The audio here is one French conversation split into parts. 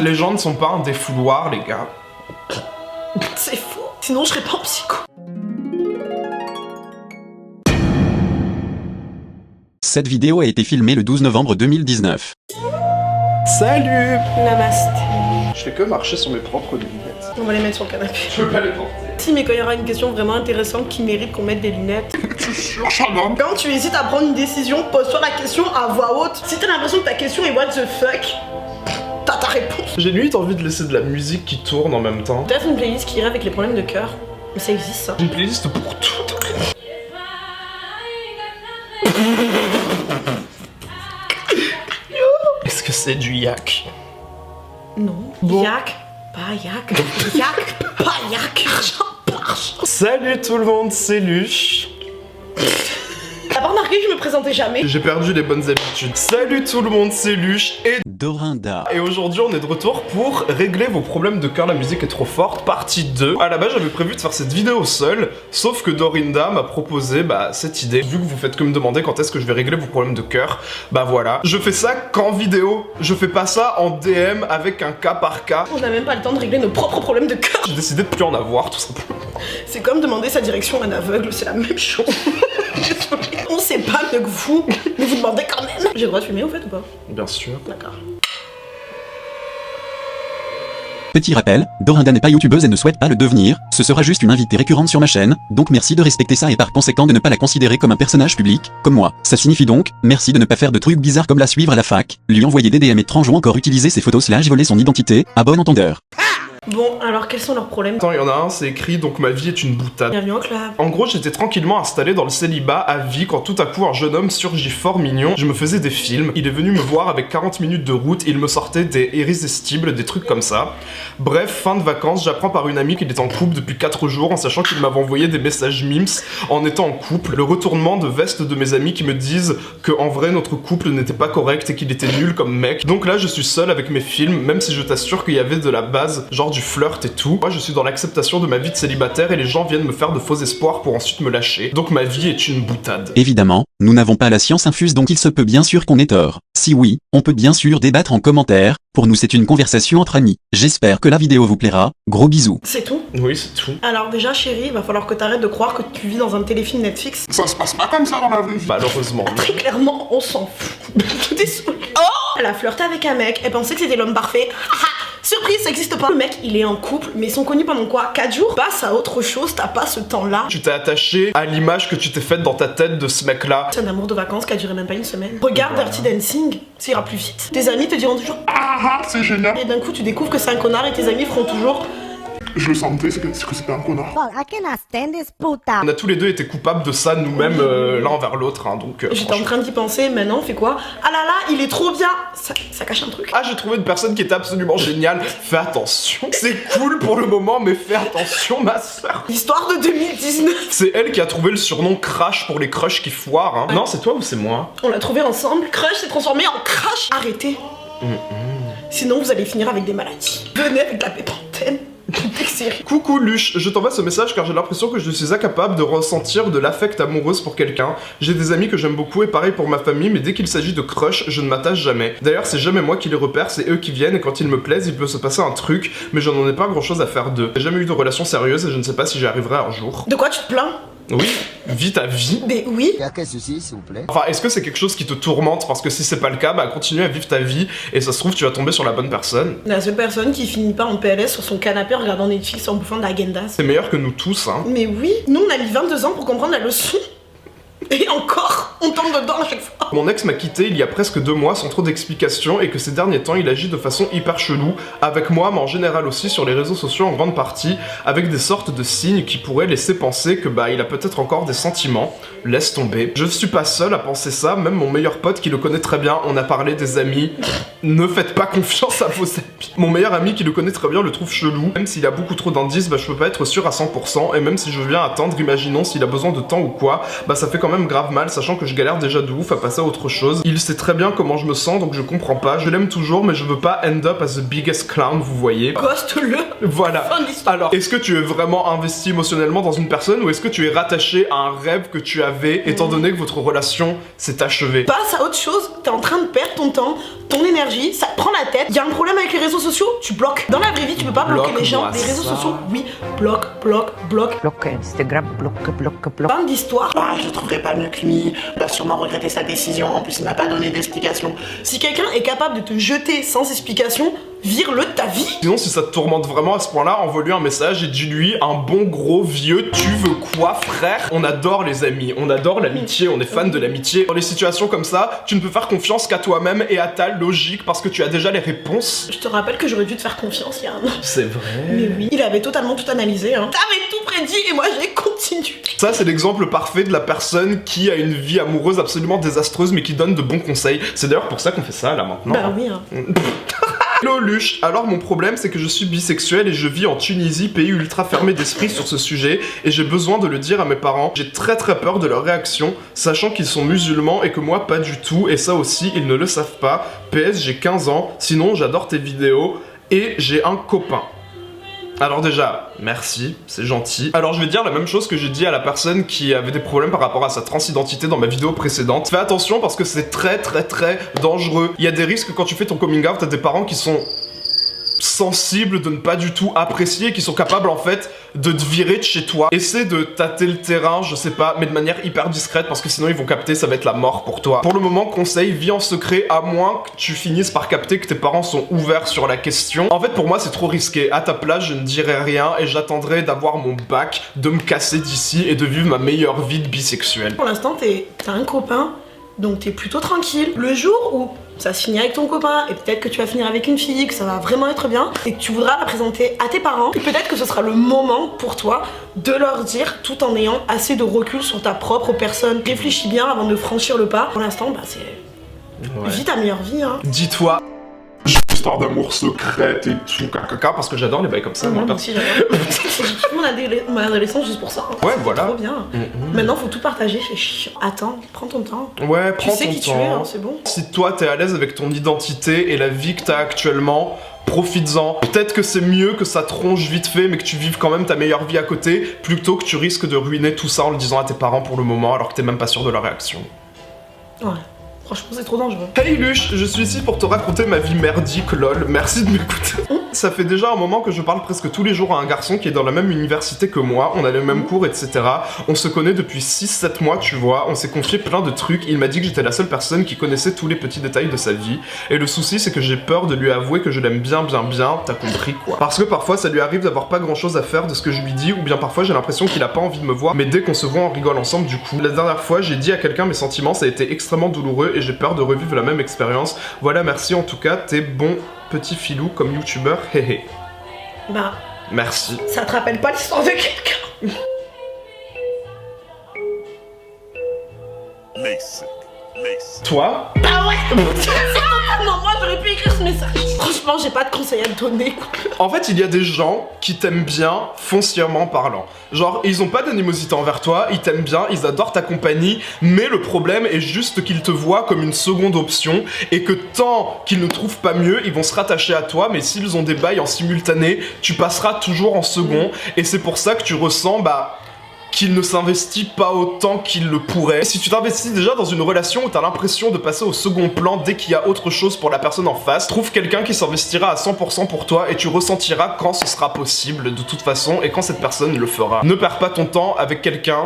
Les gens ne sont pas un défouloir, les gars. C'est faux. Sinon, je serais pas en psycho. Cette vidéo a été filmée le 12 novembre 2019. Salut! Namaste. Je fais que marcher sur mes propres lunettes. On va les mettre sur le canapé. Je peux pas les porter. Si, mais quand il y aura une question vraiment intéressante qui mérite qu'on mette des lunettes. C'est sûr, Charlotte. Quand tu hésites à prendre une décision, pose-toi la question à voix haute. Si t'as l'impression que ta question est what the fuck, t'as ta réponse. J'ai limite envie de laisser de la musique qui tourne en même temps. Peut-être une playlist qui irait avec les problèmes de cœur. Mais ça existe, ça. Une playlist pour tout. Est-ce que c'est du yak? Non. Bon. Yak, pas yak. Yak, pas yak. Salut tout le monde, c'est Luche. T'as pas remarqué que je me présentais jamais? J'ai perdu les bonnes habitudes. Salut tout le monde, c'est Luche et... Dorinda. Et aujourd'hui on est de retour pour régler vos problèmes de cœur, la musique est trop forte, partie 2. À la base j'avais prévu de faire cette vidéo seule, sauf que Dorinda m'a proposé cette idée. Vu que vous faites que me demander quand est-ce que je vais régler vos problèmes de cœur, voilà. Je fais ça qu'en vidéo, je fais pas ça en DM avec un cas par cas. On n'a même pas le temps de régler nos propres problèmes de cœur. J'ai décidé de plus en avoir tout simplement. C'est comme demander sa direction à un aveugle, c'est la même chose. Désolée. On sait pas mieux que vous, mais vous demandez quand même. J'ai le droit de filmer au fait ou pas? Bien sûr. D'accord. Petit rappel, Dorinda n'est pas youtubeuse et ne souhaite pas le devenir, ce sera juste une invitée récurrente sur ma chaîne, donc merci de respecter ça et par conséquent de ne pas la considérer comme un personnage public, comme moi. Ça signifie donc, merci de ne pas faire de trucs bizarres comme la suivre à la fac, lui envoyer des DM étranges ou encore utiliser ses photos / voler son identité, à bon entendeur. Bon, alors quels sont leurs problèmes? Attends, il y en a un, c'est écrit donc ma vie est une boutade. Bienvenue au club. En gros, j'étais tranquillement installé dans le célibat à vie quand tout à coup un jeune homme surgit fort mignon. Je me faisais des films, il est venu me voir avec 40 minutes de route, il me sortait des irrésistibles, des trucs comme ça. Bref, fin de vacances, j'apprends par une amie qu'il est en couple depuis 4 jours en sachant qu'il m'avait envoyé des messages memes en étant en couple. Le retournement de veste de mes amis qui me disent que en vrai notre couple n'était pas correct et qu'il était nul comme mec. Donc là, je suis seul avec mes films, même si je t'assure qu'il y avait de la base, genre du flirt et tout. Moi, je suis dans l'acceptation de ma vie de célibataire et les gens viennent me faire de faux espoirs pour ensuite me lâcher. Donc ma vie est une boutade. Évidemment, nous n'avons pas la science infuse donc il se peut bien sûr qu'on ait tort. Si oui, on peut bien sûr débattre en commentaire, pour nous c'est une conversation entre amis. J'espère que la vidéo vous plaira, gros bisous. C'est tout? Oui, c'est tout. Alors déjà chérie, il va falloir que t'arrêtes de croire que tu vis dans un téléfilm Netflix. Ça se passe pas comme ça dans la vraie vie. Malheureusement. Très clairement, on s'en fout. Désolée. Oh, elle a flirté avec un mec, elle pensait que c'était l'homme parfait. Surprise, ça existe pas. Le mec, il est en couple, mais ils sont connus pendant quoi? 4 jours? Passe à autre chose, t'as pas ce temps-là. Tu t'es attaché à l'image que tu t'es faite dans ta tête de ce mec-là. C'est un amour de vacances qui a duré même pas une semaine. Regarde Dirty Dancing, ça ira plus vite. Tes amis te diront toujours Ah, c'est génial. et d'un coup tu découvres que c'est un connard et tes amis feront toujours. Je le sentais, c'est que c'était un connard. Fuck, I cannot stand this puta. On a tous les deux été coupables de ça nous-mêmes l'un envers l'autre, hein, donc... J'étais en train d'y penser, maintenant on fait quoi? Ah là là, il est trop bien. Ça cache un truc. Ah, j'ai trouvé une personne qui était absolument géniale. Fais attention. C'est cool pour le moment, mais fais attention, ma soeur. L'histoire de 2019. C'est elle qui a trouvé le surnom Crash pour les crushs qui foirent, hein. Non, c'est toi ou c'est moi? On l'a trouvé ensemble. Crush s'est transformé en crash. Arrêtez. Sinon vous allez finir avec des maladies. Venez avec la pépantène. Coucou Luche, je t'envoie ce message car j'ai l'impression que je suis incapable de ressentir de l'affect amoureuse pour quelqu'un. J'ai des amis que j'aime beaucoup et pareil pour ma famille, mais dès qu'il s'agit de crush, je ne m'attache jamais. D'ailleurs, c'est jamais moi qui les repère, c'est eux qui viennent et quand ils me plaisent, il peut se passer un truc, mais je n'en ai pas grand chose à faire d'eux. J'ai jamais eu de relation sérieuse et je ne sais pas si j'y arriverai un jour. De quoi tu te plains? Oui, vis ta vie. Mais oui. Il y a quel souci, s'il vous plaît? Enfin, est-ce que c'est quelque chose qui te tourmente? Parce que si c'est pas le cas, continue à vivre ta vie et ça se trouve, tu vas tomber sur la bonne personne. La seule personne qui finit pas en PLS sur son canapé en regardant Netflix en bouffant de la Gendas. C'est meilleur que nous tous, hein. Mais oui, nous on a mis 22 ans pour comprendre la leçon. Et encore, on tombe dedans à chaque fois. Mon ex m'a quitté il y a presque 2 mois sans trop d'explications et que ces derniers temps il agit de façon hyper chelou, avec moi mais en général aussi sur les réseaux sociaux en grande partie, avec des sortes de signes qui pourraient laisser penser que il a peut-être encore des sentiments. Laisse tomber. Je suis pas seul à penser ça, même mon meilleur pote qui le connaît très bien, on a parlé des amis. Ne faites pas confiance à vos amis. Mon meilleur ami qui le connaît très bien le trouve chelou, même s'il a beaucoup trop d'indices, je peux pas être sûr à 100% et même si je viens attendre, imaginons s'il a besoin de temps ou quoi, ça fait quand même grave mal, sachant que je galère déjà de ouf à passer à autre chose. Il sait très bien comment je me sens, donc je comprends pas. Je l'aime toujours, mais je veux pas end up as the biggest clown, vous voyez. Ghost-le. Voilà. Fin de l'histoire. Alors, est-ce que tu es vraiment investi émotionnellement dans une personne, ou est-ce que tu es rattaché à un rêve que tu avais, étant donné que votre relation s'est achevée? Passe à autre chose, t'es en train de perdre ton temps. ton énergie, ça te prend la tête. Il y a un problème avec les réseaux sociaux, tu bloques. Dans la vraie vie, tu peux pas bloquer les gens. Les réseaux sociaux, oui, bloque. Bloque Instagram, bloque. Fin d'histoire. Ah, je trouverais pas mieux que lui. Il va sûrement regretter sa décision. En plus, il m'a pas donné d'explication. Si quelqu'un est capable de te jeter sans explication, vire-le de ta vie. Sinon, si ça te tourmente vraiment à ce point-là, envoie-lui un message et dis-lui un bon gros vieux tu veux quoi, frère? On adore les amis, on adore l'amitié, on est fan de l'amitié. Dans les situations comme ça, tu ne peux faire confiance qu'à toi-même et à ta logique parce que tu as déjà les réponses. Je te rappelle que j'aurais dû te faire confiance il y a un an. C'est vrai. Mais oui, il avait totalement tout analysé. Hein. T'avais tout prédit et moi j'ai continué. Ça, c'est l'exemple parfait de la personne qui a une vie amoureuse absolument désastreuse mais qui donne de bons conseils. C'est d'ailleurs pour ça qu'on fait ça là maintenant. Bah oui, hein. Hello Luche, alors mon problème c'est que je suis bisexuel et je vis en Tunisie, pays ultra fermé d'esprit sur ce sujet, et j'ai besoin de le dire à mes parents. J'ai très peur de leur réaction, sachant qu'ils sont musulmans et que moi pas du tout, et ça aussi ils ne le savent pas. PS, j'ai 15 ans, sinon j'adore tes vidéos, et j'ai un copain. Alors déjà, merci, c'est gentil. Alors je vais dire la même chose que j'ai dit à la personne qui avait des problèmes par rapport à sa transidentité dans ma vidéo précédente. Fais attention parce que c'est très dangereux. Il y a des risques quand tu fais ton coming out, t'as des parents qui sont sensibles de ne pas du tout apprécier, qui sont capables en fait de te virer de chez toi. Essaie de tâter le terrain, je sais pas, mais de manière hyper discrète parce que sinon ils vont capter, ça va être la mort pour toi. Pour le moment, conseil, vis en secret à moins que tu finisses par capter que tes parents sont ouverts sur la question. En fait pour moi c'est trop risqué, à ta place je ne dirais rien et j'attendrai d'avoir mon bac, de me casser d'ici et de vivre ma meilleure vie de bisexuel. Pour l'instant t'as un copain, donc t'es plutôt tranquille. Le jour où ça se finit avec ton copain, et peut-être que tu vas finir avec une fille, que ça va vraiment être bien, et que tu voudras la présenter à tes parents, et peut-être que ce sera le moment pour toi de leur dire, tout en ayant assez de recul sur ta propre personne. Réfléchis bien avant de franchir le pas. Pour l'instant, bah c'est... Vis ta meilleure vie, hein. Dis-toi Histoire d'amour secrète et tout. caca parce que j'adore les bails comme ça. Moi aussi j'adore. J'ai mon adolescence juste pour ça. Hein. Ouais, voilà. Trop bien. Maintenant faut tout partager, c'est chiant. Attends, prends ton temps. Ouais, prends ton temps. Tu sais qui tu es, hein, c'est bon. Si toi t'es à l'aise avec ton identité et la vie que t'as actuellement, profites-en. Peut-être que c'est mieux que ça tronche vite fait mais que tu vives quand même ta meilleure vie à côté plutôt que tu risques de ruiner tout ça en le disant à tes parents pour le moment alors que t'es même pas sûr de leur réaction. Ouais. Franchement, c'est trop dangereux. Hey Luche, je suis ici pour te raconter ma vie merdique, lol. Merci de m'écouter. Ça fait déjà un moment que je parle presque tous les jours à un garçon qui est dans la même université que moi, on a les mêmes cours, etc. On se connaît depuis 6-7 mois, tu vois, on s'est confié plein de trucs, il m'a dit que j'étais la seule personne qui connaissait tous les petits détails de sa vie, et le souci c'est que j'ai peur de lui avouer que je l'aime bien, t'as compris quoi. Parce que parfois ça lui arrive d'avoir pas grand chose à faire de ce que je lui dis, ou bien parfois j'ai l'impression qu'il a pas envie de me voir, mais dès qu'on se voit on rigole ensemble du coup. La dernière fois j'ai dit à quelqu'un mes sentiments, ça a été extrêmement douloureux et j'ai peur de revivre la même expérience. Voilà, merci en tout cas, t'es bon petit filou comme youtubeur, héhé. Bah... Merci. Ça te rappelle pas l'histoire de quelqu'un? Toi? Bah ouais. C'est totalement moi, j'aurais pu écrire ce message. Franchement, j'ai pas de conseils à te donner. En fait, il y a des gens qui t'aiment bien foncièrement parlant. Genre, ils ont pas d'animosité envers toi, ils t'aiment bien, ils adorent ta compagnie, mais le problème est juste qu'ils te voient comme une seconde option et que tant qu'ils ne trouvent pas mieux, ils vont se rattacher à toi, mais s'ils ont des bails en simultané, tu passeras toujours en second et c'est pour ça que tu ressens, qu'il ne s'investit pas autant qu'il le pourrait. Si tu t'investis déjà dans une relation où t'as l'impression de passer au second plan dès qu'il y a autre chose pour la personne en face, trouve quelqu'un qui s'investira à 100% pour toi et tu ressentiras quand ce sera possible de toute façon et quand cette personne le fera. Ne perds pas ton temps avec quelqu'un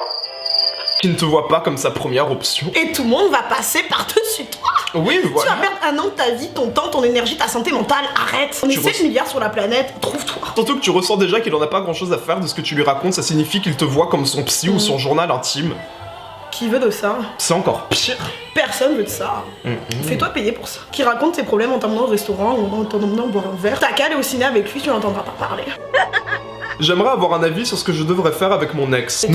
qui ne te voit pas comme sa première option. Et tout le monde va passer par-dessus toi. Oui, voilà. Tu vas perdre un an de ta vie, ton temps, ton énergie, ta santé mentale. Arrête. On est 7 milliards sur la planète, trouve-toi. Surtout que tu ressens déjà qu'il en a pas grand chose à faire de ce que tu lui racontes, ça signifie qu'il te voit comme son psy ou son journal intime. Qui veut de ça? C'est encore pire. Personne veut de ça. Fais-toi payer pour ça. Qui raconte ses problèmes en t'emmenant au restaurant ou en t'emmenant boire un verre. T'as qu'à aller au ciné avec lui, tu n'entendras pas parler. J'aimerais avoir un avis sur ce que je devrais faire avec mon ex.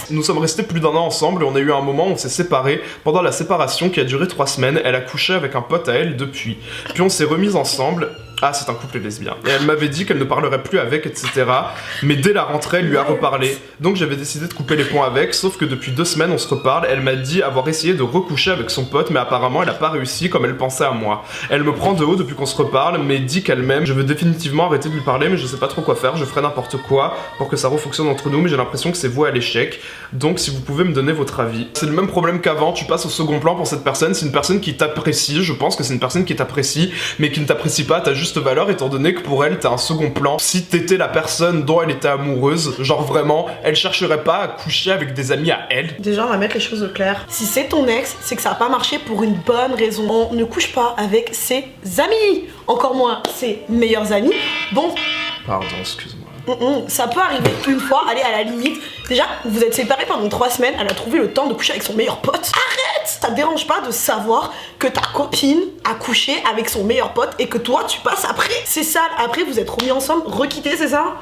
Nous sommes restés plus d'1 an ensemble et on a eu un moment où on s'est séparés. Pendant la séparation qui a duré 3 semaines, elle a couché avec un pote à elle depuis. Puis on s'est remis ensemble Ah, c'est un couple lesbien. Et elle m'avait dit qu'elle ne parlerait plus avec, etc. Mais dès la rentrée, elle lui a reparlé. Donc j'avais décidé de couper les ponts avec, sauf que depuis 2 semaines, on se reparle. Elle m'a dit avoir essayé de recoucher avec son pote, mais apparemment, elle a pas réussi comme elle pensait à moi. Elle me prend de haut depuis qu'on se reparle, mais dit qu'elle m'aime. Je veux définitivement arrêter de lui parler, mais je sais pas trop quoi faire. Je ferai n'importe quoi pour que ça refonctionne entre nous, mais j'ai l'impression que c'est voué à l'échec. Donc si vous pouvez me donner votre avis. C'est le même problème qu'avant, tu passes au second plan pour cette personne. C'est une personne qui t'apprécie, je pense que c'est une personne qui t'apprécie, mais qui ne t'apprécie pas, t'as juste valeur étant donné que pour elle t'as un second plan. Si t'étais la personne dont elle était amoureuse, genre vraiment, elle chercherait pas à coucher avec des amis à elle. Déjà on va mettre les choses au clair. Si c'est ton ex, c'est que ça a pas marché pour une bonne raison. On ne couche pas avec ses amis, encore moins ses meilleurs amis. Bon, Pardon, excuse-moi. ça peut arriver une fois, allez à la limite. Déjà, vous êtes séparés pendant 3 semaines, elle a trouvé le temps de coucher avec son meilleur pote. Arrête! Ça te dérange pas de savoir que ta copine a couché avec son meilleur pote et que toi tu passes après? C'est sale, après vous êtes remis ensemble, requittés, c'est ça?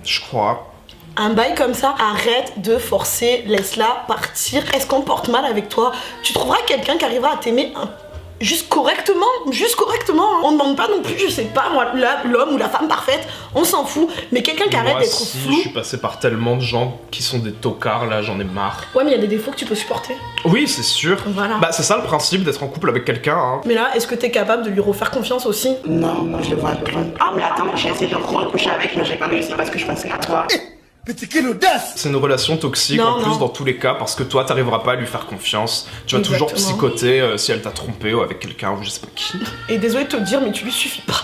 Je crois. Un bail comme ça, arrête de forcer, laisse-la partir. Elle se comporte mal avec toi. Tu trouveras quelqu'un qui arrivera à t'aimer juste correctement. On ne demande pas non plus, je sais pas moi, l'homme ou la femme parfaite, on s'en fout. Mais quelqu'un qui arrête d'être flou. Je suis passé par tellement de gens qui sont des tocards là, j'en ai marre. Ouais, mais il y a des défauts que tu peux supporter. Oui, c'est sûr. Voilà. Bah c'est ça le principe d'être en couple avec quelqu'un, hein. Mais là, est-ce que t'es capable de lui refaire confiance aussi? Non, moi je le vois plus. Ah, mais attends, j'ai essayé de recoucher avec, mais j'ai pas réussi parce que je pensais à toi. C'est une relation toxique Non, en plus non. dans tous les cas parce que toi t'arriveras pas à lui faire confiance. Tu vas toujours Exactement. psychoter si elle t'a trompé ou avec quelqu'un ou je sais pas qui. Et désolé de te le dire, mais tu lui suffis pas.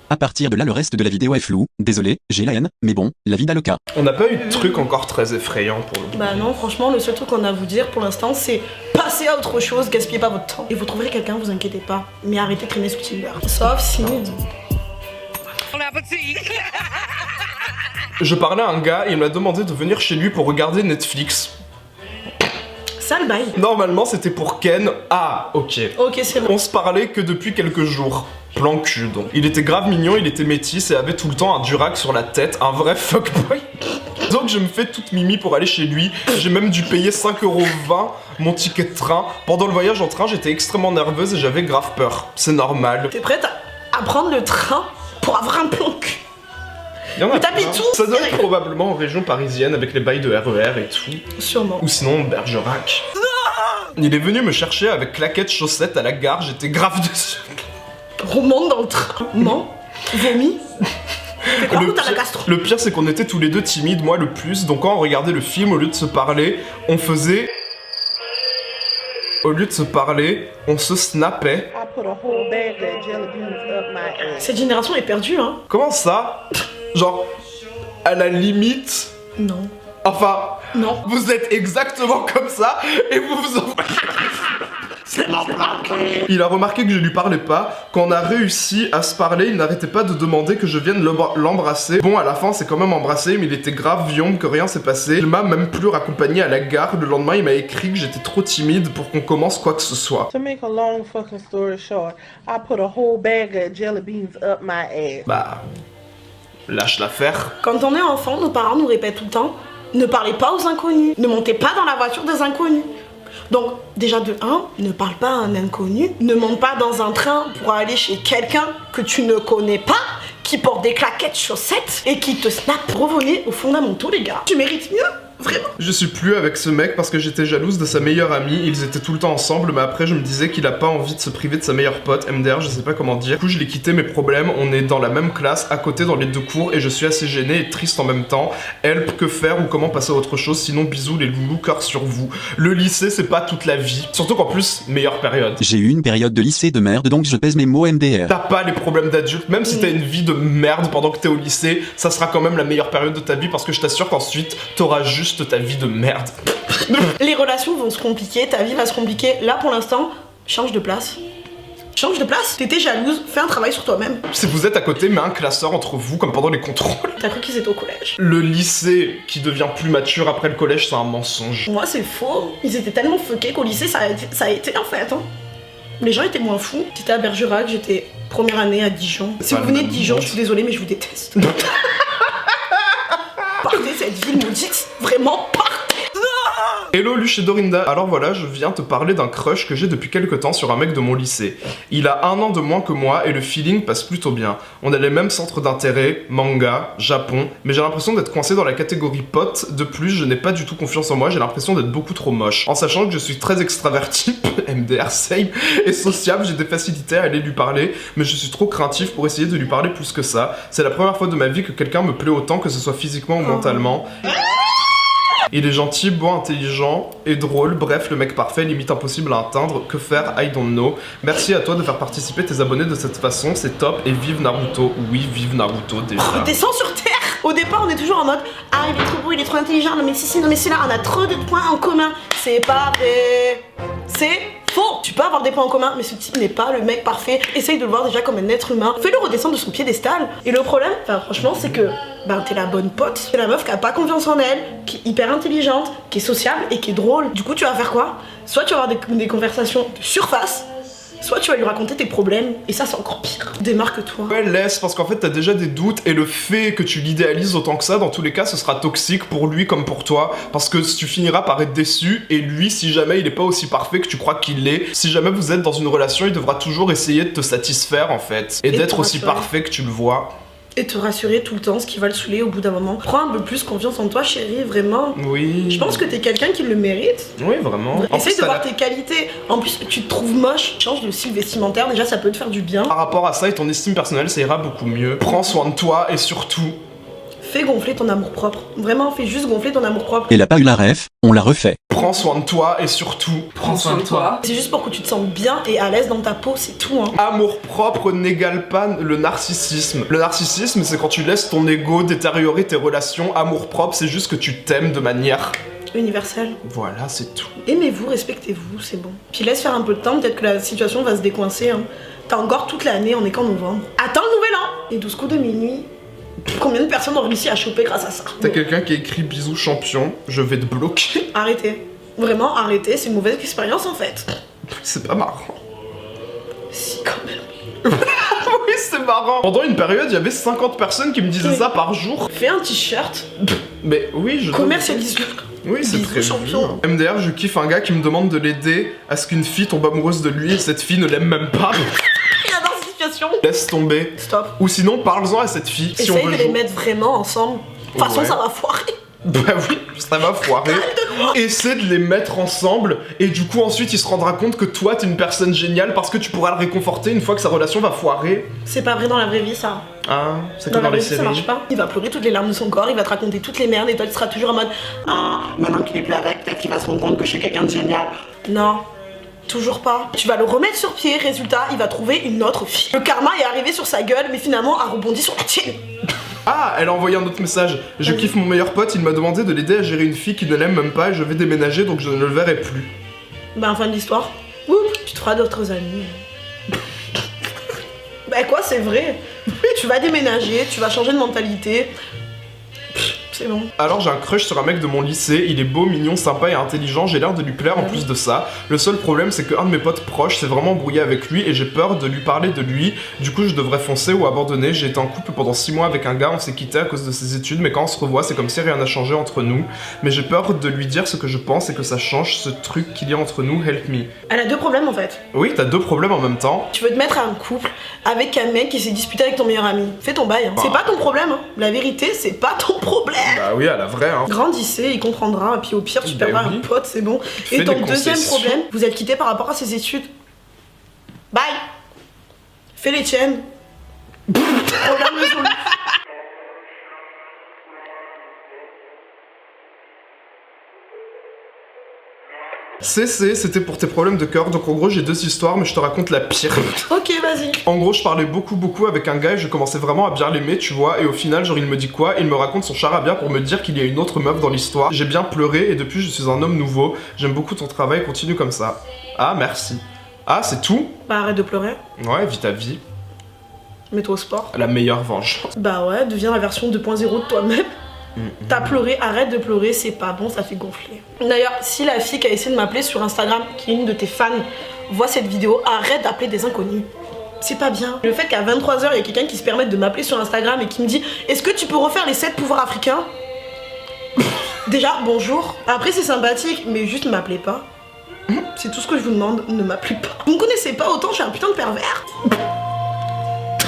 À partir de là, le reste de la vidéo est flou. Désolé, j'ai la haine, mais bon, la vie d'Aloca. On n'a pas eu de truc encore très effrayant pour le coup. Bah non, franchement, le seul truc qu'on a à vous dire pour l'instant, c'est passez à autre chose, gaspillez pas votre temps. Et vous trouverez quelqu'un, vous inquiétez pas. Mais arrêtez de traîner sous Tinder. Sauf si... Je parlais à un gars et il m'a demandé de venir chez lui pour regarder Netflix. Sale bail. Normalement c'était pour Ken. Ah, ok. Ok, c'est bon. On se parlait que depuis quelques jours. Plan cul donc. Il était grave mignon, il était métis et avait tout le temps un durac sur la tête, un vrai fuckboy. Donc je me fais toute mimi pour aller chez lui. J'ai même dû payer 5,20€ mon ticket de train. Pendant le voyage en train, j'étais extrêmement nerveuse et j'avais grave peur. C'est normal. T'es prête à prendre le train pour avoir un plan cul? Il y en a Mais t'habites plein. où? Ça doit être probablement en région parisienne avec les bails de RER et tout. Sûrement. Ou sinon Bergerac. Il est venu me chercher avec claquettes chaussettes à la gare, j'étais grave dessus. Remonte dans le train. Ment. Vomi. T'es quoi ou t'as la gastro? Le pire c'est qu'on était tous les deux timides, moi le plus, donc quand on regardait le film, au lieu de se parler, on faisait... Au lieu de se parler, on se snappait. Cette génération est perdue, hein. Comment ça? Genre, à la limite... Non. Enfin, Non. vous êtes exactement comme ça, et vous vous en... C'est mon plan cul. Il a remarqué que je lui parlais pas. Quand on a réussi à se parler, il n'arrêtait pas de demander que je vienne l'embrasser. Bon, à la fin, c'est quand même embrassé, mais il était grave viande, que rien s'est passé. Il m'a même plus raccompagné à la gare. Le lendemain, il m'a écrit que j'étais trop timide pour qu'on commence quoi que ce soit. To make a long fucking story short, I put a whole bag of jelly beans up my ass. Bah... lâche l'affaire. Quand on est enfant, nos parents nous répètent tout le temps, ne parlez pas aux inconnus, ne montez pas dans la voiture des inconnus. Donc, déjà de 1, ne parle pas à un inconnu, ne monte pas dans un train pour aller chez quelqu'un que tu ne connais pas, qui porte des claquettes chaussettes et qui te snap. Revenez aux fondamentaux, les gars. Tu mérites mieux, vraiment. Je suis plus avec ce mec parce que j'étais jalouse de sa meilleure amie, ils étaient tout le temps ensemble, mais après je me disais qu'il a pas envie de se priver de sa meilleure pote, MDR, je sais pas comment dire. Du coup je l'ai quitté, mes problèmes, on est dans la même classe, à côté dans les 2 cours, et je suis assez gêné et triste en même temps. Help, que faire ou comment passer à autre chose, sinon bisous les loulous, cœur sur vous. Le lycée c'est pas toute la vie, surtout qu'en plus, meilleure période. J'ai eu une période de lycée de merde, donc je pèse mes mots MDR. T'as pas les problèmes d'adulte, même si t'as une vie de merde pendant que t'es au lycée, ça sera quand même la meilleure période de ta vie parce que je t'assure qu'ensuite t'auras juste ta vie de merde. Les relations vont se compliquer, ta vie va se compliquer. Là, pour l'instant, change de place. Change de place. T'étais jalouse, fais un travail sur toi-même. Si vous êtes à côté, mets un classeur entre vous comme pendant les contrôles. T'as cru qu'ils étaient au collège. Le lycée qui devient plus mature après le collège, c'est un mensonge. Moi, c'est faux. Ils étaient tellement fuckés qu'au lycée, ça a été en fait. Hein. Les gens étaient moins fous. J'étais à Bergerac, j'étais première année à Dijon. Si pas vous le venez de même Dijon, monde. je suis désolée, mais je vous déteste. Partez cette ville maudite. Vraiment, partez. Hello Luche et Dorinda, alors voilà, je viens te parler d'un crush que j'ai depuis quelques temps sur un mec de mon lycée. Il a 1 an de moins que moi et le feeling passe plutôt bien. On a les mêmes centres d'intérêt, manga, Japon, mais j'ai l'impression d'être coincé dans la catégorie pote. De plus, je n'ai pas du tout confiance en moi, j'ai l'impression d'être beaucoup trop moche. En sachant que je suis très extraverti, MDR same, et sociable, j'ai des facilités à aller lui parler, mais je suis trop craintif pour essayer de lui parler plus que ça. C'est la première fois de ma vie que quelqu'un me plaît autant, que ce soit physiquement ou mentalement. Il est gentil, beau, intelligent et drôle, bref, le mec parfait, limite impossible à atteindre. Que faire? I don't know. Merci à toi de faire participer tes abonnés de cette façon, c'est top, et vive Naruto. Oui, vive Naruto déjà. Descends sur terre. Au départ, on est toujours en mode ah, il est trop beau, il est trop intelligent, non mais si, non mais c'est là, on a trop de points en commun. C'est pas vrai. C'est faux. Tu peux avoir des points en commun, mais ce type n'est pas le mec parfait. Essaye de le voir déjà comme un être humain. Fais-le redescendre de son piédestal. Et le problème, franchement, c'est que t'es la bonne pote. T'es la meuf qui a pas confiance en elle, qui est hyper intelligente, qui est sociable et qui est drôle. Du coup, tu vas faire quoi? Soit tu vas avoir des conversations de surface, soit tu vas lui raconter tes problèmes, et ça c'est encore pire. Démarque-toi. Ouais, laisse, parce qu'en fait t'as déjà des doutes, et le fait que tu l'idéalises autant que ça, dans tous les cas, ce sera toxique pour lui comme pour toi, parce que tu finiras par être déçu, et lui, si jamais il est pas aussi parfait que tu crois qu'il l'est, si jamais vous êtes dans une relation, il devra toujours essayer de te satisfaire en fait, et d'être aussi parfait que tu le vois. Et te rassurer tout le temps, ce qui va le saouler au bout d'un moment. Prends un peu plus confiance en toi, chérie, vraiment. Oui. Je pense que t'es quelqu'un qui le mérite. Oui, vraiment. Essaye de voir tes qualités. En plus, tu te trouves moche, change de style vestimentaire, déjà ça peut te faire du bien. Par rapport à ça et ton estime personnelle, ça ira beaucoup mieux. Prends soin de toi et surtout... Fais gonfler ton amour propre. Vraiment, fais juste gonfler ton amour propre. Elle a pas eu la ref, on l'a refait. Prends soin de toi et surtout... Prends soin de toi. C'est juste pour que tu te sens bien et à l'aise dans ta peau, c'est tout hein. Amour propre n'égale pas le narcissisme. Le narcissisme, c'est quand tu laisses ton ego détériorer tes relations. Amour propre, c'est juste que tu t'aimes de manière... universelle. Voilà, c'est tout. Aimez-vous, respectez-vous, c'est bon. Puis laisse faire un peu de temps, peut-être que la situation va se décoincer hein. T'as encore toute l'année, on est qu'en novembre. Attends le nouvel an. Les 12 coups de minuit. Combien de personnes ont réussi à choper grâce à ça? T'as quelqu'un qui a écrit bisous champion, je vais te bloquer. Arrêtez. Vraiment, arrêtez, c'est une mauvaise expérience en fait. C'est pas marrant. Si, quand même. Oui, c'est marrant. Pendant une période, il y avait 50 personnes qui me disaient ça par jour. Fais un t-shirt. Mais oui, je... Commercialise-le. Oui, c'est très champion. MDR, je kiffe un gars qui me demande de l'aider à ce qu'une fille tombe amoureuse de lui et cette fille ne l'aime même pas. Laisse tomber. Stop. Ou sinon, parle-en à cette fille. Essaye si on veut de les mettre vraiment ensemble. De toute façon, ça va foirer. Bah oui, ça va foirer. Essaie de les mettre ensemble et du coup ensuite il se rendra compte que toi t'es une personne géniale parce que tu pourras le réconforter une fois que sa relation va foirer. C'est pas vrai dans la vraie vie ça. Ah, c'est que dans la vraie les vie séries. ça marche pas. Il va pleurer toutes les larmes de son corps, il va te raconter toutes les merdes et toi tu seras toujours en mode ah, maintenant qu'il est plus avec, peut-être qu'il va se rendre compte que je suis quelqu'un de génial. Non. Toujours pas. Tu vas le remettre sur pied, résultat, il va trouver une autre fille. Le karma est arrivé sur sa gueule, mais finalement a rebondi sur la tienne. Ah, elle a envoyé un autre message. Je kiffe mon meilleur pote, il m'a demandé de l'aider à gérer une fille qui ne l'aime même pas et je vais déménager donc je ne le verrai plus. Ben, fin de l'histoire. Oups, tu te feras d'autres amis. Bah quoi, c'est vrai. Tu vas déménager, tu vas changer de mentalité. C'est bon. Alors j'ai un crush sur un mec de mon lycée, il est beau, mignon, sympa et intelligent, j'ai l'air de lui plaire en plus de ça. Le seul problème c'est qu'un de mes potes proches s'est vraiment embrouillé avec lui et j'ai peur de lui parler de lui. Du coup je devrais foncer ou abandonner. J'ai été en couple pendant 6 mois avec un gars, on s'est quitté à cause de ses études, mais quand on se revoit c'est comme si rien n'a changé entre nous. Mais j'ai peur de lui dire ce que je pense et que ça change ce truc qu'il y a entre nous, help me. Elle a 2 problèmes en fait. Oui, t'as 2 problèmes en même temps. Tu veux te mettre à un couple avec un mec qui s'est disputé avec ton meilleur ami. Fais ton bail. Hein. C'est pas ton problème. Hein. La vérité, c'est pas ton problème. Bah oui, à la vraie, hein. Grandissez, il comprendra, et puis au pire, tu perdras un pote, c'est bon. Et ton deuxième problème, vous êtes quitté par rapport à ses études. Bye. Fais les tiennes. Problème résolu. C'était pour tes problèmes de cœur, donc en gros j'ai 2 histoires mais je te raconte la pire. Ok, vas-y. En gros je parlais beaucoup avec un gars et je commençais vraiment à bien l'aimer tu vois, et au final genre il me dit quoi? Il me raconte son charabia pour me dire qu'il y a une autre meuf dans l'histoire. J'ai bien pleuré et depuis je suis un homme nouveau, j'aime beaucoup ton travail, continue comme ça. Ah merci. Ah c'est tout? Bah arrête de pleurer. Ouais, vis ta vie. Mets-toi au sport. La meilleure vengeance. Bah ouais, deviens la version 2.0 de toi-même. T'as pleuré, arrête de pleurer, c'est pas bon, ça fait gonfler. D'ailleurs, si la fille qui a essayé de m'appeler sur Instagram, qui est une de tes fans, voit cette vidéo, arrête d'appeler des inconnus. C'est pas bien. Le fait qu'à 23h, il y a quelqu'un qui se permette de m'appeler sur Instagram et qui me dit « Est-ce que tu peux refaire les 7 pouvoirs africains ?» Déjà, bonjour. Après, c'est sympathique, mais juste ne m'appelez pas. C'est tout ce que je vous demande, ne m'appelez pas. Vous me connaissez pas autant, je suis un putain de pervers.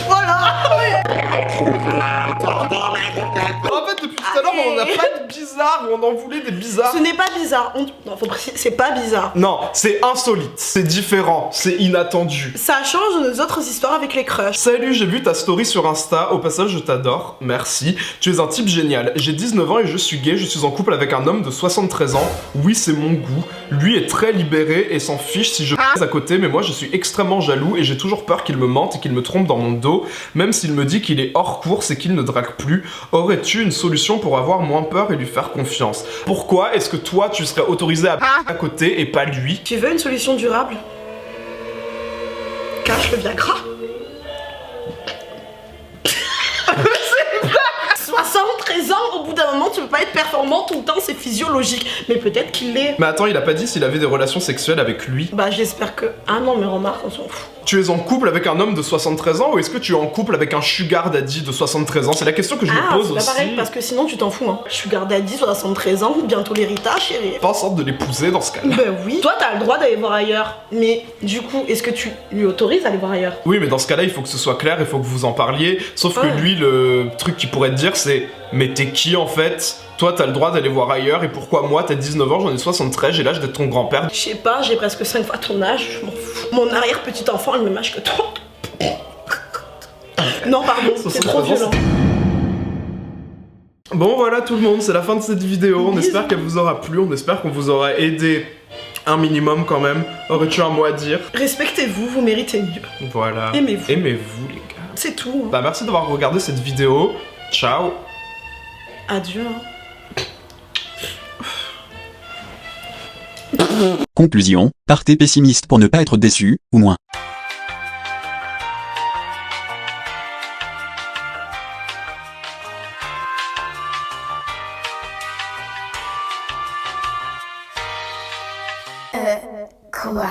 Voilà. En fait, depuis tout à l'heure, on n'a pas de bizarre ou on en voulait des bizarres. Ce n'est pas bizarre. Non, faut préciser, c'est pas bizarre. Non, c'est insolite, c'est différent, c'est inattendu. Ça change de nos autres histoires avec les crushs. Salut, j'ai vu ta story sur Insta, au passage je t'adore, merci. Tu es un type génial. J'ai 19 ans et je suis gay, je suis en couple avec un homme de 73 ans. Oui, c'est mon goût. Lui est très libéré et s'en fiche si je à côté, mais moi je suis extrêmement jaloux et j'ai toujours peur qu'il me mente et qu'il me trompe dans mon dos, même s'il me dit qu'il est hors course et qu'il ne drague plus. Aurais-tu une solution pour avoir moins peur et lui faire confiance? Pourquoi est-ce que toi tu serais autorisé à côté et pas lui? Tu veux une solution durable? Cache le Viagra. 73 ans, au bout d'un moment, tu peux pas être performant tout le temps, c'est physiologique. Mais peut-être qu'il l'est. Mais attends, il a pas dit s'il avait des relations sexuelles avec lui. Bah j'espère que... Ah non, mais remarque, on s'en fout. Tu es en couple avec un homme de 73 ans ou est-ce que tu es en couple avec un sugar daddy de 73 ans? C'est la question que je me pose c'est aussi. pas pareil, parce que sinon tu t'en fous, hein. Sugar daddy, 73 ans, bientôt l'héritage, chérie. Pas en sorte de l'épouser dans ce cas-là. Ben oui. Toi, t'as le droit d'aller voir ailleurs. Mais du coup, est-ce que tu lui autorises à aller voir ailleurs? Oui, mais dans ce cas-là, il faut que ce soit clair, il faut que vous en parliez. Sauf que lui, le truc qu'il pourrait te dire, c'est mais t'es qui en fait? Toi, t'as le droit d'aller voir ailleurs, et pourquoi moi, t'as 19 ans, j'en ai 73, j'ai l'âge d'être ton grand-père. Je sais pas, j'ai presque 5 fois ton âge, je m'en fous. Mon arrière-petit-enfant a le même âge que toi. Non, pardon, c'est trop violent. Bon, voilà tout le monde, c'est la fin de cette vidéo. On espère qu'elle vous aura plu, on espère qu'on vous aura aidé un minimum quand même. Aurais-tu un mot à dire? Respectez-vous, vous méritez mieux. Voilà. Aimez-vous. Aimez-vous, les gars. C'est tout. Hein. Bah, merci d'avoir regardé cette vidéo. Ciao. Adieu. Hein. Conclusion, partez pessimiste pour ne pas être déçu, ou moins. Quoi?